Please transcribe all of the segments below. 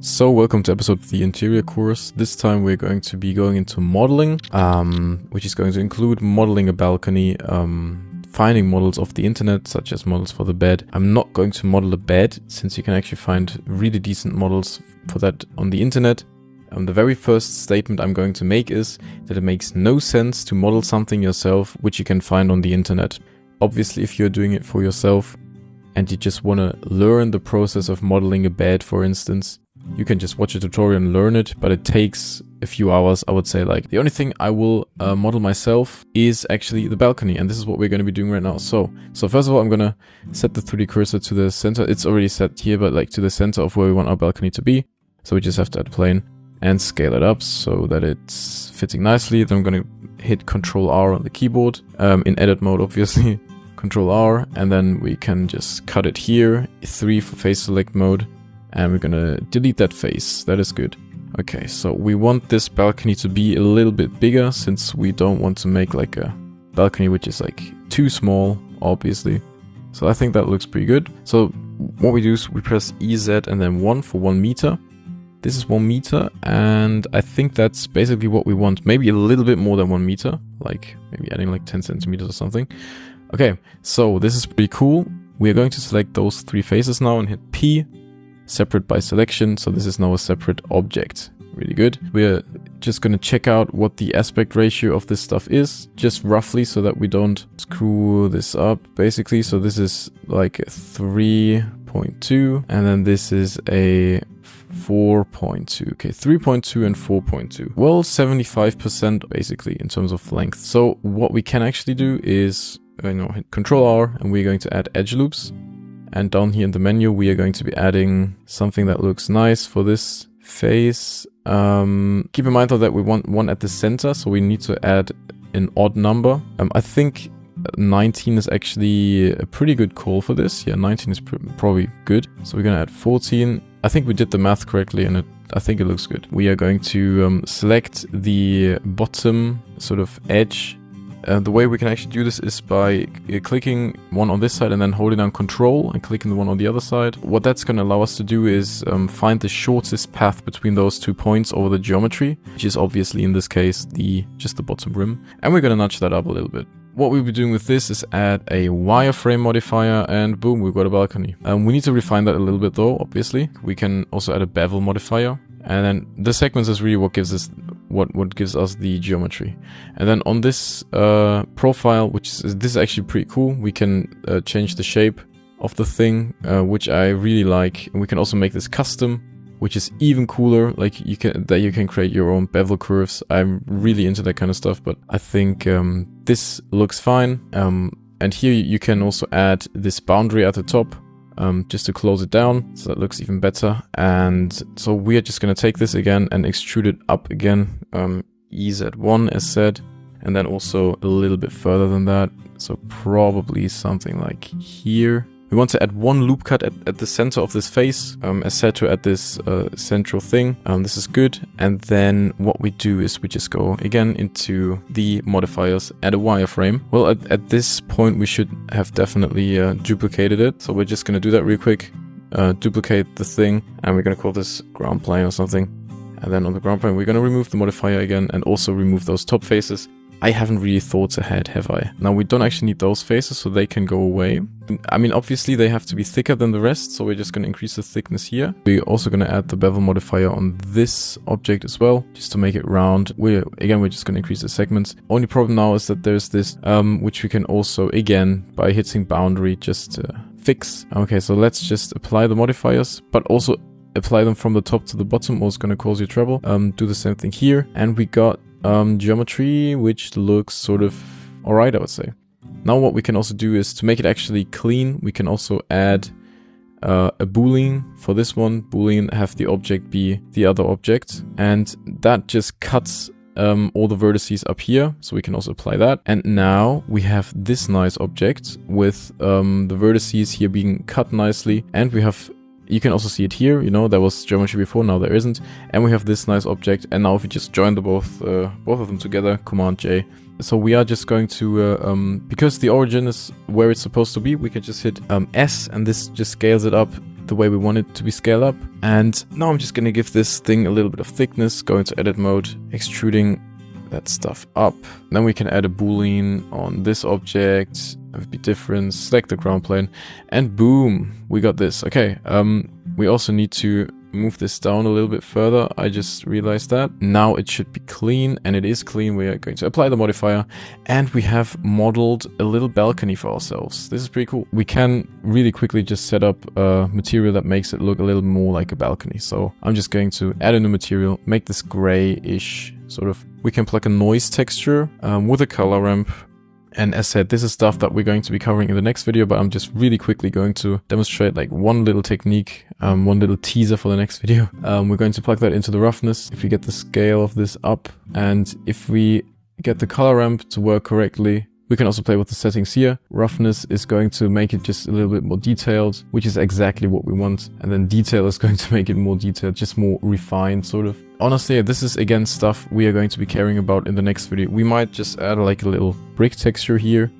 So welcome to episode of the interior course. This time we're going to be going into modeling, which is going to include modeling a balcony, finding models off the internet, such as models for the bed. I'm not going to model a bed, since you can actually find really decent models for that on the internet. The very first statement I'm going to make is that it makes no sense to model something yourself which you can find on the internet. Obviously, if you're doing it for yourself and you just want to learn the process of modeling a bed, for instance, you can just watch a tutorial and learn it, but it takes a few hours, I would say. Like, the only thing I will model myself is actually the balcony, and this is what we're going to be doing right now. So first of all, I'm going to set the 3D cursor to the center. It's already set here, but like to the center of where we want our balcony to be. So we just have to add a plane and scale it up so that it's fitting nicely. Then I'm going to hit Ctrl R on the keyboard, in edit mode, obviously. Ctrl R, and then we can just cut it here, 3 for face select mode. And we're gonna delete that face. That is good. Okay, so we want this balcony to be a little bit bigger, since we don't want to make like a balcony which is like too small, obviously. So I think that looks pretty good. So what we do is we press EZ and then 1 for 1 meter. This is 1 meter, and I think that's basically what we want. Maybe a little bit more than 1 meter, like maybe adding like 10 centimeters or something. Okay, so this is pretty cool. We are going to select those 3 faces now and hit P. Separate by selection, so this is now a separate object. Really good. We're just going to check out what the aspect ratio of this stuff is, just roughly, so that we don't screw this up, basically. So this is like a 3.2, and then this is a 4.2. Okay, 3.2 and 4.2. Well, 75% basically in terms of length. So what we can actually do is, hit Ctrl R, and we're going to add edge loops. And down here in the menu, we are going to be adding something that looks nice for this face. Keep in mind though that we want one at the center, so we need to add an odd number. I think 19 is actually a pretty good call for this. Yeah, 19 is probably good. So we're going to add 14. I think we did the math correctly, and I think it looks good. We are going to select the bottom sort of edge. The way we can actually do this is by clicking one on this side and then holding down Control and clicking the one on the other side. What that's going to allow us to do is find the shortest path between those 2 points over the geometry, which is obviously in this case just the bottom rim. And we're going to nudge that up a little bit. What we'll be doing with this is add a wireframe modifier, and boom, we've got a balcony. We need to refine that a little bit though, obviously. We can also add a bevel modifier. And then the segments is really what gives us what gives us the geometry. And then on this profile, this is actually pretty cool, we can change the shape of the thing, which I really like. And we can also make this custom, which is even cooler. Like you can create your own bevel curves. I'm really into that kind of stuff, but I think this looks fine. And here you can also add this boundary at the top. Just to close it down, so that looks even better. And so we are just going to take this again and extrude it up again, EZ1 as said, and then also a little bit further than that, so probably something like here. We want to add 1 loop cut at the center of this face, as said, to add this central thing. This is good. And then what we do is we just go again into the modifiers, add a wireframe. Well, at this point we should have definitely duplicated it. So we're just going to do that real quick, duplicate the thing, and we're going to call this ground plane or something. And then on the ground plane we're going to remove the modifier again and also remove those top faces. I haven't really thought ahead, have I? Now we don't actually need those faces, so they can go away. I mean, obviously they have to be thicker than the rest, so we're just going to increase the thickness here. We're also going to add the bevel modifier on this object as well, just to make it round. We're just going to increase the segments. Only problem now is that there's this, which we can also, again, by hitting boundary, just fix. Okay, so let's just apply the modifiers, but also apply them from the top to the bottom, or it's going to cause you trouble. Do the same thing here, and we got geometry which looks sort of alright, I would say. Now what we can also do is to make it actually clean, we can also add a boolean for this one. Boolean, have the object be the other object, and that just cuts all the vertices up here, so we can also apply that. And now we have this nice object with the vertices here being cut nicely, and we have, you can also see it here, there was geometry before, now there isn't. And we have this nice object, and now if we just join both of them together, Command J. So we are just going to, because the origin is where it's supposed to be, we can just hit S, and this just scales it up the way we want it to be scaled up. And now I'm just going to give this thing a little bit of thickness, go into edit mode, extruding that stuff up. Then we can add a boolean on this object, have it be different, select the ground plane, and boom, we got this. Okay, we also need to move this down a little bit further. I just realized that. Now it should be clean, and it is clean. We are going to apply the modifier, and we have modeled a little balcony for ourselves. This is pretty cool. We can really quickly just set up a material that makes it look a little more like a balcony. So I'm just going to add a new material, make this gray-ish sort of. We can plug a noise texture with a color ramp. And as said, this is stuff that we're going to be covering in the next video, but I'm just really quickly going to demonstrate like one little technique, one little teaser for the next video. We're going to plug that into the roughness. If we get the scale of this up, and if we get the color ramp to work correctly, we can also play with the settings here. Roughness is going to make it just a little bit more detailed, which is exactly what we want. And then detail is going to make it more detailed, just more refined sort of. Honestly, this is again stuff we are going to be caring about in the next video. We might just add like a little brick texture here.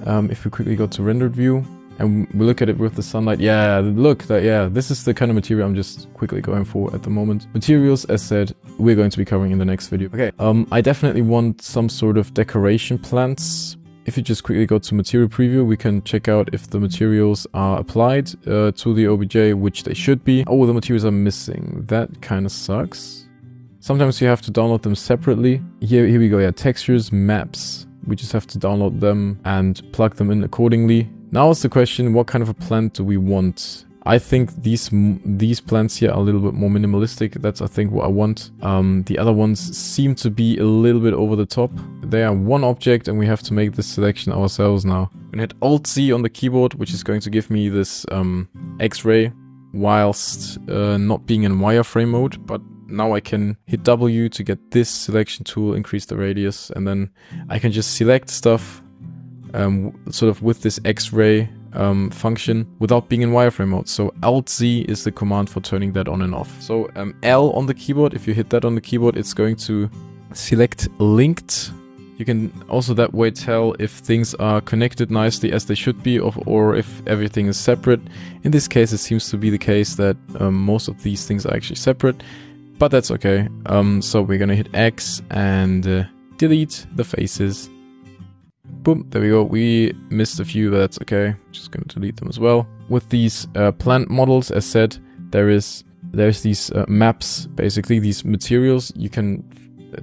If we quickly go to rendered view, and we look at it with the sunlight, yeah, look, this is the kind of material I'm just quickly going for at the moment. Materials, as said, we're going to be covering in the next video. Okay, I definitely want some sort of decoration plants. If you just quickly go to material preview, we can check out if the materials are applied to the OBJ, which they should be. Oh, the materials are missing. That kind of sucks. Sometimes you have to download them separately. Here we go, yeah, textures, maps. We just have to download them and plug them in accordingly. Now is the question, what kind of a plant do we want? I think these plants here are a little bit more minimalistic. That's, I think, what I want. The other ones seem to be a little bit over the top. They are one object, and we have to make this selection ourselves now. I'm gonna hit Alt-Z on the keyboard, which is going to give me this X-ray, whilst not being in wireframe mode. But now I can hit W to get this selection tool, increase the radius, and then I can just select stuff sort of with this X-ray function without being in wireframe mode. So Alt-Z is the command for turning that on and off. So L on the keyboard, if you hit that on the keyboard, it's going to select linked. You can also that way tell if things are connected nicely as they should be, or if everything is separate. In this case, it seems to be the case that most of these things are actually separate, but that's okay. So we're gonna hit X and delete the faces. Boom, there we go. We missed a few, but that's okay. Just gonna delete them as well. With these plant models, as said, there's these maps, basically these materials. You can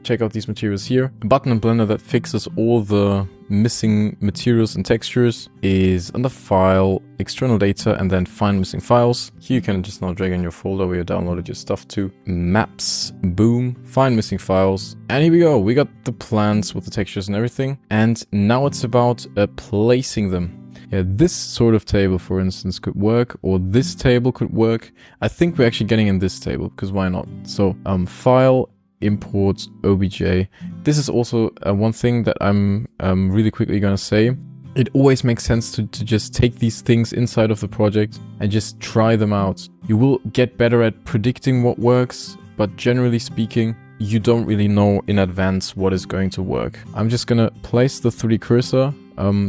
check out these materials here. A button in Blender that fixes all the missing materials and textures is under File, External Data, and then Find Missing Files. Here you can just now drag in your folder where you downloaded your stuff to. Maps, boom, Find Missing Files. And here we go. We got the plants with the textures and everything. And now it's about placing them. Yeah, this sort of table, for instance, could work, or this table could work. I think we're actually getting in this table, because why not? So, File, Import OBJ. This is also one thing that I'm really quickly gonna say. It always makes sense to just take these things inside of the project and just try them out. You will get better at predicting what works, but generally speaking, you don't really know in advance what is going to work. I'm just gonna place the 3D cursor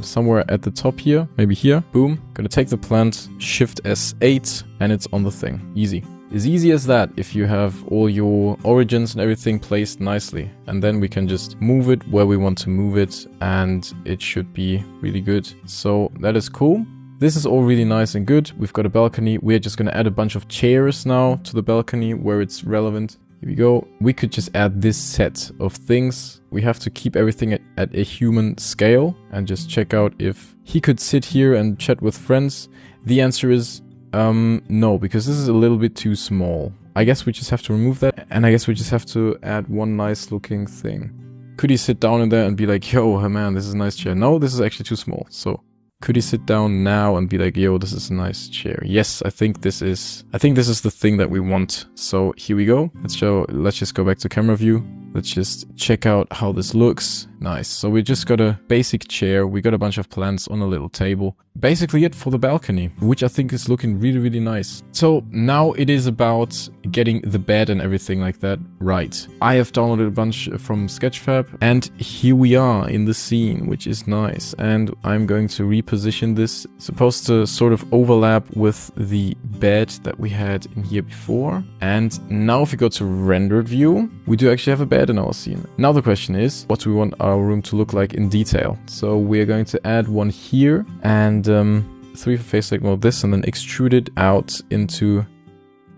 somewhere at the top here, maybe here. Boom. Gonna take the plant, Shift S8, and it's on the thing. Easy. As easy as that if you have all your origins and everything placed nicely. And then we can just move it where we want to move it, and it should be really good. So that is cool. This is all really nice and good. We've got a balcony. We're just going to add a bunch of chairs now to the balcony where it's relevant. Here we go. We could just add this set of things. We have to keep everything at a human scale and just check out if he could sit here and chat with friends. The answer is no, because this is a little bit too small. I guess we just have to remove that, and I guess we just have to add one nice looking thing. Could he sit down in there and be like, yo, man, this is a nice chair? No, this is actually too small. So could he sit down now and be like, yo, this is a nice chair? Yes, I think this is the thing that we want. So here we go. Let's just go back to camera view. Let's just check out how this looks. Nice. So we just got a basic chair. We got a bunch of plants on a little table. Basically it for the balcony, which I think is looking really, really nice. So now it is about getting the bed and everything like that right. I have downloaded a bunch from Sketchfab, and here we are in the scene, which is nice. And I'm going to reposition this. It's supposed to sort of overlap with the bed that we had in here before. And now if we go to rendered view, we do actually have a bed in our scene. Now the question is, what do we want our room to look like in detail? So we're going to add one here, and 3 for face like mode this, and then extrude it out into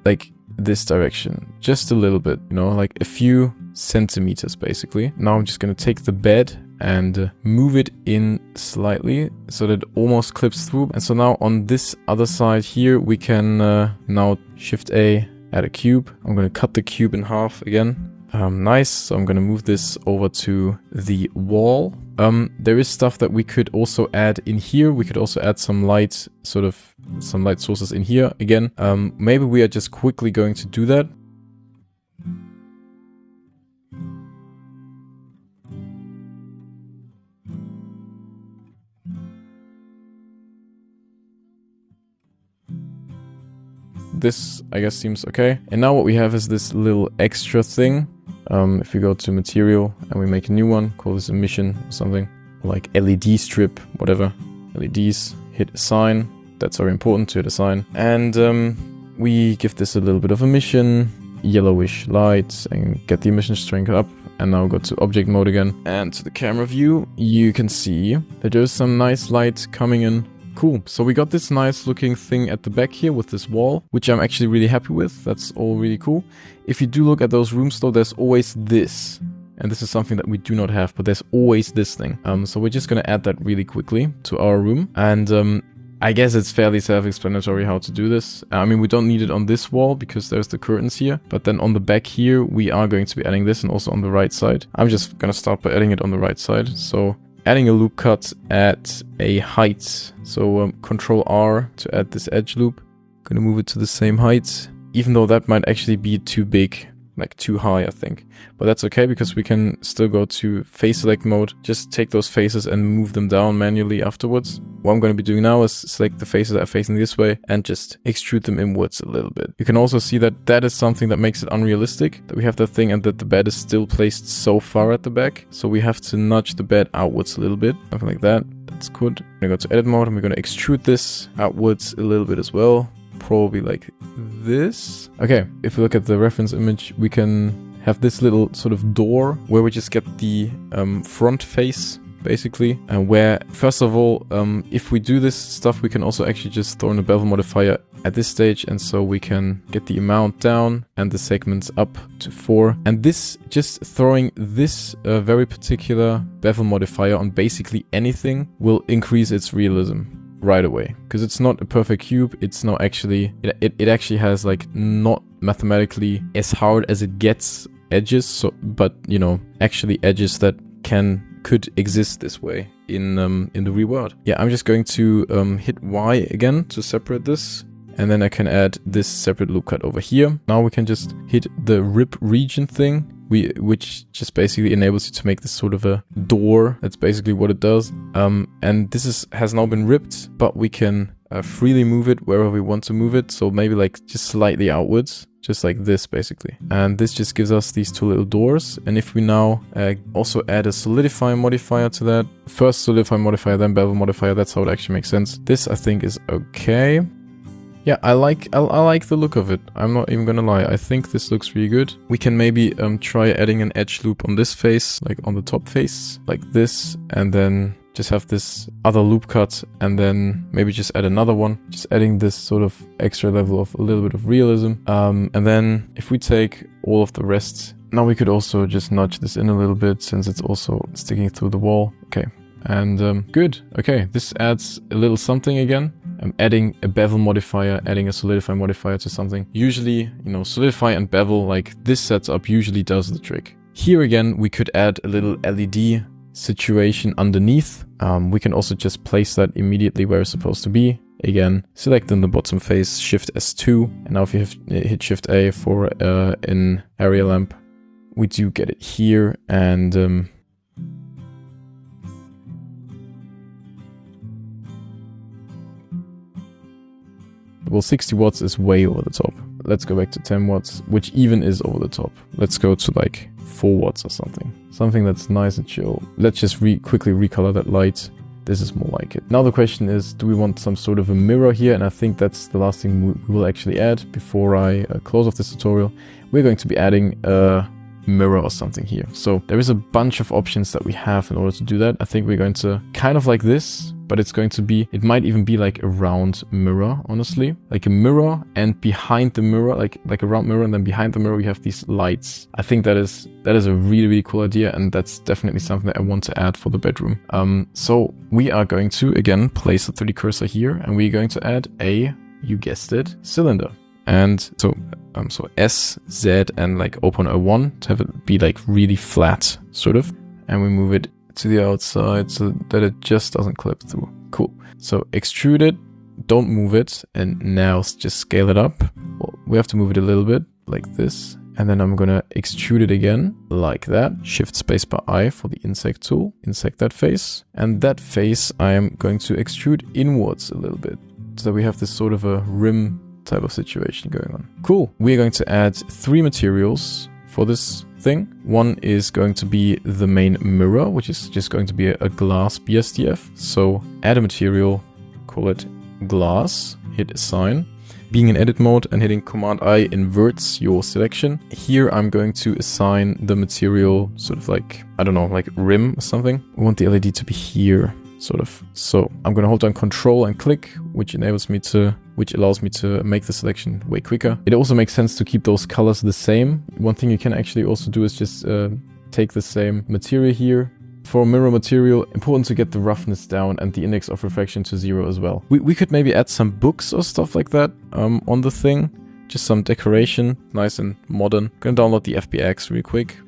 like this direction, just a little bit, you know, like a few centimeters basically. Now I'm just going to take the bed and move it in slightly so that it almost clips through. And so now on this other side here, we can now Shift A, add a cube. I'm going to cut the cube in half again. Nice. So I'm going to move this over to the wall. There is stuff that we could also add in here. We could also add some light, some light sources in here again. Maybe we are just quickly going to do that. This, I guess, seems okay. And now what we have is this little extra thing. If we go to material and we make a new one, call this emission or something, like LED strip, whatever. LEDs, hit assign. That's very important to hit assign. And we give this a little bit of emission, yellowish light, and get the emission strength up. And now go to object mode again. And to the camera view, you can see that there's some nice light coming in. Cool. So we got this nice looking thing at the back here with this wall, which I'm actually really happy with. That's all really cool. If you do look at those rooms though, there's always this. And this is something that we do not have, but there's always this thing. So we're just going to add that really quickly to our room. And I guess it's fairly self-explanatory how to do this. I mean, we don't need it on this wall because there's the curtains here. But then on the back here, we are going to be adding this, and also on the right side. I'm just going to start by adding it on the right side. So adding a loop cut at a height. So Control R to add this edge loop. Gonna move it to the same height, even though that might actually be too big, like too high, I think. But that's okay because we can still go to face select mode, just take those faces and move them down manually afterwards. What I'm going to be doing now is select the faces that are facing this way and just extrude them inwards a little bit. You can also see that that is something that makes it unrealistic, that we have that thing and that the bed is still placed so far at the back. So we have to nudge the bed outwards a little bit, something like that. That's good. I'm going to go to edit mode and we're going to extrude this outwards a little bit as well. Probably like this. Okay, if we look at the reference image, we can have this little sort of door where we just get the front face basically, and where first of all, if we do this stuff, we can also actually just throw in a bevel modifier at this stage, and so we can get the amount down and the segments up to 4. And this, just throwing this very particular bevel modifier on basically anything will increase its realism right away, because it's not a perfect cube. It's not actually, it actually has like not mathematically as hard as it gets edges, so, but you know, actually edges that could exist this way in the real world. Yeah, I'm just going to hit Y again to separate this, and then I can add this separate loop cut over here. Now we can just hit the rip region thing, which just basically enables you to make this sort of a door. That's basically what it does. And this has now been ripped, but we can freely move it wherever we want to move it. So maybe like just slightly outwards, just like this basically. And this just gives us these two little doors. And if we now also add a solidify modifier to that, first solidify modifier, then bevel modifier, that's how it actually makes sense. This I think is okay. Yeah, I like the look of it. I'm not even gonna lie. I think this looks really good. We can maybe try adding an edge loop on this face, like on the top face, like this, and then just have this other loop cut, and then maybe just add another one, just adding this sort of extra level of a little bit of realism. And then if we take all of the rest, now we could also just nudge this in a little bit since it's also sticking through the wall. Okay, and good. Okay, this adds a little something again. I'm adding a bevel modifier, adding a solidify modifier to something. Usually, you know, solidify and bevel, like this setup usually does the trick. Here again, we could add a little LED situation underneath. We can also just place that immediately where it's supposed to be. Again, select in the bottom face, Shift S2. And now if you hit Shift A for an area lamp, we do get it here, and well, 60 watts is way over the top. Let's go back to 10 watts, which even is over the top. Let's go to like 4 watts or something. Something that's nice and chill. Let's just quickly recolor that light. This is more like it. Now the question is, do we want some sort of a mirror here? And I think that's the last thing we will actually add before I close off this tutorial. We're going to be adding a mirror or something here. So there is a bunch of options that we have in order to do that. I think we're going to kind of like this, but it's going to be, it might even be like a round mirror, honestly. Like a mirror, and behind the mirror, like a round mirror, and then behind the mirror we have these lights. I think that is a really, really cool idea, and that's definitely something that I want to add for the bedroom. So we are going to, again, place the 3D cursor here, and we're going to add a, you guessed it, cylinder. And so S, Z, and like 0.01 to have it be like really flat, sort of. And we move it to the outside so that it just doesn't clip through. Cool. So extrude it, don't move it, and now just scale it up. Well, we have to move it a little bit like this. And then I'm gonna extrude it again like that. Shift spacebar I for the insect tool. Insect that face. And that face I am going to extrude inwards a little bit. So we have this sort of a rim type of situation going on. Cool. We're going to add 3 materials for this thing. One is going to be the main mirror, which is just going to be a glass BSDF. So add a material, call it glass, hit assign. Being in edit mode and hitting Command I inverts your selection. Here I'm going to assign the material sort of like, I don't know, like rim or something. We want the LED to be here, sort of. So I'm going to hold down Control and click, which allows me to make the selection way quicker. It also makes sense to keep those colors the same. One thing you can actually also do is just take the same material here. For mirror material, important to get the roughness down and the index of refraction to 0 as well. We could maybe add some books or stuff like that on the thing. Just some decoration, nice and modern. Gonna download the FBX real quick.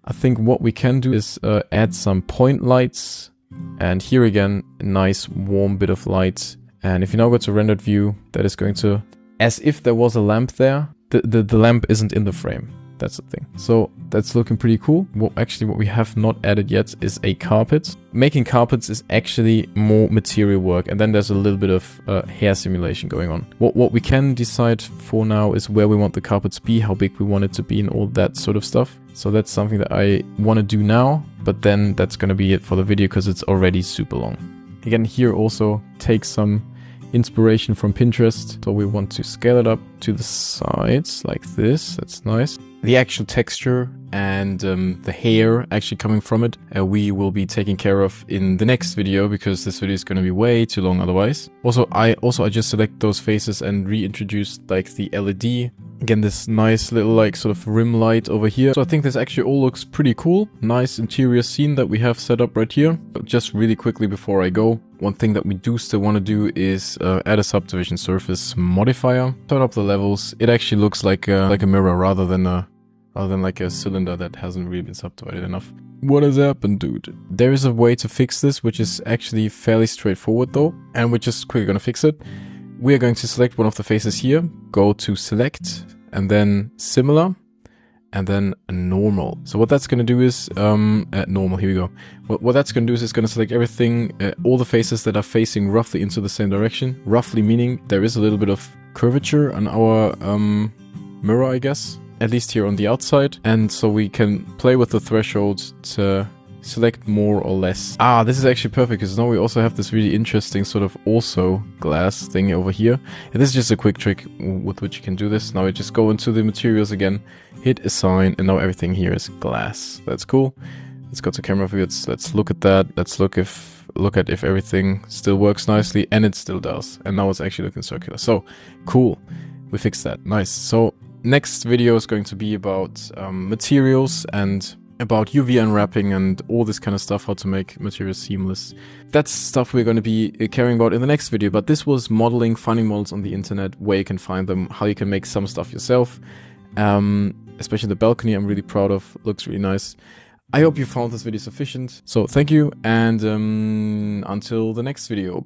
I think what we can do is add some point lights, and here again, a nice warm bit of light. And if you now go to rendered view, that is going to, as if there was a lamp there, the lamp isn't in the frame. That's the thing. So that's looking pretty cool. What we have not added yet is a carpet. Making carpets is actually more material work, and then there's a little bit of hair simulation going on. What we can decide for now is where we want the carpet to be, how big we want it to be, and all that sort of stuff. So that's something that I want to do now, but then that's going to be it for the video because it's already super long. Again, here also take some inspiration from Pinterest. So we want to scale it up to the sides like this. That's nice. The actual texture and the hair actually coming from it, we will be taking care of in the next video because this video is going to be way too long otherwise. I just select those faces and reintroduce like the LED. Again, this nice little like sort of rim light over here. So I think this actually all looks pretty cool. Nice interior scene that we have set up right here. But just really quickly before I go, one thing that we do still want to do is add a subdivision surface modifier. Turn up the levels. It actually looks like a mirror rather than like a cylinder that hasn't really been subdivided enough. What has happened, dude? There is a way to fix this, which is actually fairly straightforward though, and we're just quickly gonna fix it. We are going to select one of the faces here, go to select, and then similar, and then normal. So what that's gonna do is, normal, here we go. What that's gonna do is it's gonna select everything, all the faces that are facing roughly into the same direction. Roughly meaning there is a little bit of curvature on our mirror, I guess. At least here on the outside, and so we can play with the threshold to select more or less. This is actually perfect because now we also have this really interesting sort of also glass thing over here. And this is just a quick trick with which you can do this. Now we just go into the materials again, hit assign, and now everything here is glass. That's cool. Let's go to camera view. Let's look at that. Let's look at if everything still works nicely, and it still does. And now it's actually looking circular. So cool. We fixed that. Nice. So next video is going to be about materials and about UV unwrapping and all this kind of stuff, how to make materials seamless. That's stuff we're going to be caring about in the next video, but this was modeling, finding models on the internet, where you can find them, how you can make some stuff yourself. Especially the balcony I'm really proud of, looks really nice. I hope you found this video sufficient. So thank you, and until the next video.